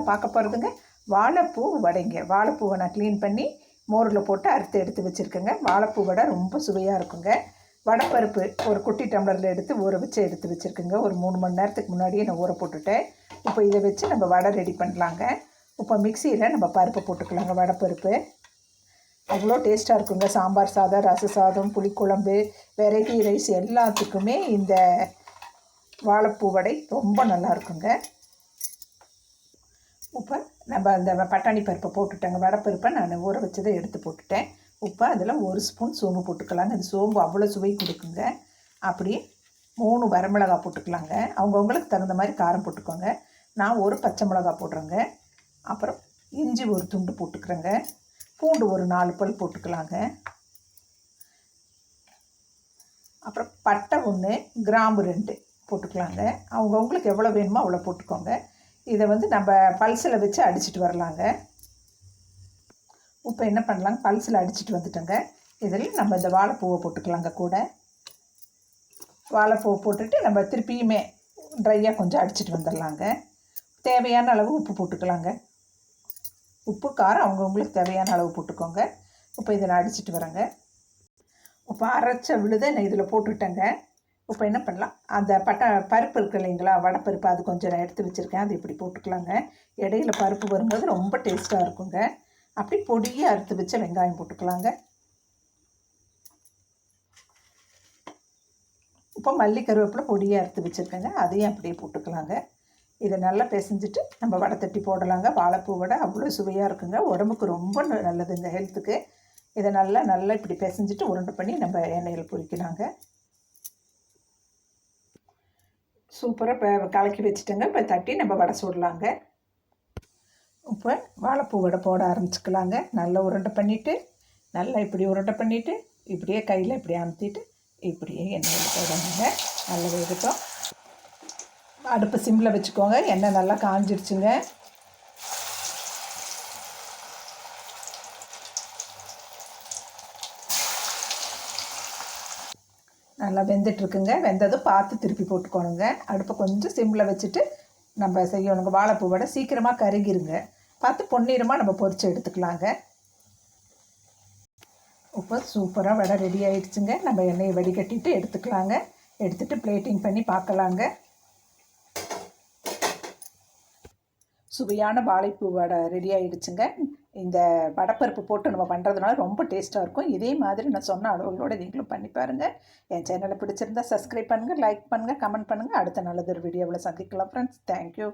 பார்க்க போகிறதுங்க வாழைப்பூ வடைங்க. வாழைப்பூவை நான் க்ளீன் பண்ணி மோரில் போட்டு அறுத்து எடுத்து வச்சுருக்கேங்க. வாழைப்பூ வடை ரொம்ப சுவையாக இருக்குங்க. வடைப்பருப்பு ஒரு குட்டி டம்ளரில் எடுத்து ஊற வச்சு எடுத்து வச்சுருக்குங்க. ஒரு 3 மணி நேரத்துக்கு முன்னாடியே நான் ஊற போட்டுட்டேன். இப்போ இதை வச்சு நம்ம வடை ரெடி பண்ணலாங்க. இப்போ மிக்சியில் நம்ம பருப்பை போட்டுக்கலாங்க. வடைப்பருப்பு அவ்வளோ டேஸ்ட்டாக இருக்குங்க. சாம்பார் சாதம், ரச சாதம், புளிக்குழம்பு, வெரைட்டி ரைஸ் எல்லாத்துக்குமே இந்த வாழைப்பூ வடை ரொம்ப நல்லா இருக்குங்க. இப்போ நம்ம அந்த பட்டாணி பருப்பை போட்டுட்டேங்க. வடைப்பருப்பை நான் ஊற வச்சதை எடுத்து போட்டுட்டேன். இப்போ அதில் 1 ஸ்பூன் சோம்பு போட்டுக்கலாங்க. இந்த சோம்பு அவ்வளோ சுவை கொடுக்குங்க. அப்படியே 3 வரமிளகாய் போட்டுக்கலாங்க. அவங்கவுங்களுக்கு தகுந்த மாதிரி காரம் போட்டுக்கோங்க. நான் ஒரு பச்சை மிளகா போடுறேங்க. அப்புறம் இஞ்சி ஒரு துண்டு போட்டுக்கிறேங்க. பூண்டு ஒரு 4 பல் போட்டுக்கலாங்க. அப்புறம் பட்டை 1, கிராம்பு 2 போட்டுக்கலாங்க. அவங்கவுங்களுக்கு எவ்வளோ வேணுமோ அவ்வளோ போட்டுக்கோங்க. இதை நம்ம பல்ஸில் வச்சு அடிச்சுட்டு வரலாங்க. இப்போ என்ன பண்ணலாங்க, பல்ஸில் அடிச்சுட்டு வந்துட்டோங்க. இதில் நம்ம இந்த வாழைப்பூவை போட்டுக்கலாங்க. கூட வாழைப்பூவை போட்டுட்டு நம்ம திருப்பியுமே ட்ரையாக கொஞ்சம் அடிச்சுட்டு வந்துடலாங்க. தேவையான அளவு உப்பு போட்டுக்கலாங்க. உப்பு காரம் அவங்கவுங்களுக்கு தேவையான அளவு போட்டுக்கோங்க. இப்போ இதை நான் அடிச்சுட்டு வரேங்க. இப்போ அரைச்ச விழுதை நான் இதில் போட்டுட்டேங்க. இப்போ என்ன பண்ணலாம், அந்த பருப்பு இருக்குது இல்லைங்களா, வடைப்பருப்பு, அது கொஞ்சம் நான் எடுத்து வச்சுருக்கேன். அது இப்படி போட்டுக்கலாங்க. இடையில பருப்பு வரும்போது ரொம்ப டேஸ்ட்டாக இருக்குங்க. அப்படி பொடியாக அறுத்து வச்ச வெங்காயம் போட்டுக்கலாங்க. இப்போ மல்லி கருவேப்பிலை பொடியாக அறுத்து வச்சுருக்கேங்க. அதையும் அப்படியே போட்டுக்கலாங்க. இதை நல்லா பிசைஞ்சிட்டு நம்ம வடை தட்டி போடலாங்க. வாழைப்பூ வடை அவ்வளோ சுவையாக இருக்குங்க. உடம்புக்கு ரொம்ப நல்லதுங்க, ஹெல்த்துக்கு. இதை நல்லா இப்படி பிசைஞ்சிட்டு உருண்டை பண்ணி நம்ம எண்ணெயில் பொரிக்கலாங்க. சூப்பராக கலக்கி வச்சுட்டோங்க. இப்போ தட்டி நம்ம வடை சுடலாங்க. இப்போ வாழைப்பூ வடை போட ஆரம்பிச்சுக்கலாங்க. நல்லா உருண்டை பண்ணிவிட்டு, நல்லா இப்படி உருண்டை பண்ணிவிட்டு, இப்படியே கையில் இப்படி அமுத்திட்டு இப்படியே எண்ணெயில் போடணுங்க. நல்லா வேகட்டும். அடுப்பு சிம்மில் வச்சுக்கோங்க. எண்ணெய் நல்லா காஞ்சிடுச்சுங்க. நல்லா வெந்துட்டுருக்குங்க. வெந்ததும் பார்த்து திருப்பி போட்டுக்கோணுங்க. அடுப்பை கொஞ்சம் சிம்மில் வச்சுட்டு நம்ம செய்யணுங்க. வாழைப்பூ வடை சீக்கிரமாக கருகிருங்க. பார்த்து பொன்னிறமாக நம்ம பொரித்து எடுத்துக்கலாங்க. இப்போ சூப்பராக வடை ரெடி ஆகிடுச்சுங்க. நம்ம எண்ணெயை வடிகட்டிட்டு எடுத்துக்கலாங்க. எடுத்துகிட்டு பிளேட்டிங் பண்ணி பார்க்கலாங்க. சுவையான வாழைப்பூ வடை ரெடி ஆகிடுச்சுங்க. இந்த வடைப்பருப்பு போட்டு நம்ம பண்ணுறதுனால ரொம்ப டேஸ்ட்டாக இருக்கும். இதே மாதிரி நான் சொன்ன அளவுகளோடு நீங்களும் பண்ணி பாருங்கள். என் சேனலை பிடிச்சிருந்தால் சப்ஸ்கிரைப் பண்ணுங்கள், லைக் பண்ணுங்கள், கமெண்ட் பண்ணுங்கள். அடுத்த நல்லதொரு வீடியோவில் சந்திக்கலாம் ஃப்ரெண்ட்ஸ். தேங்க்யூ.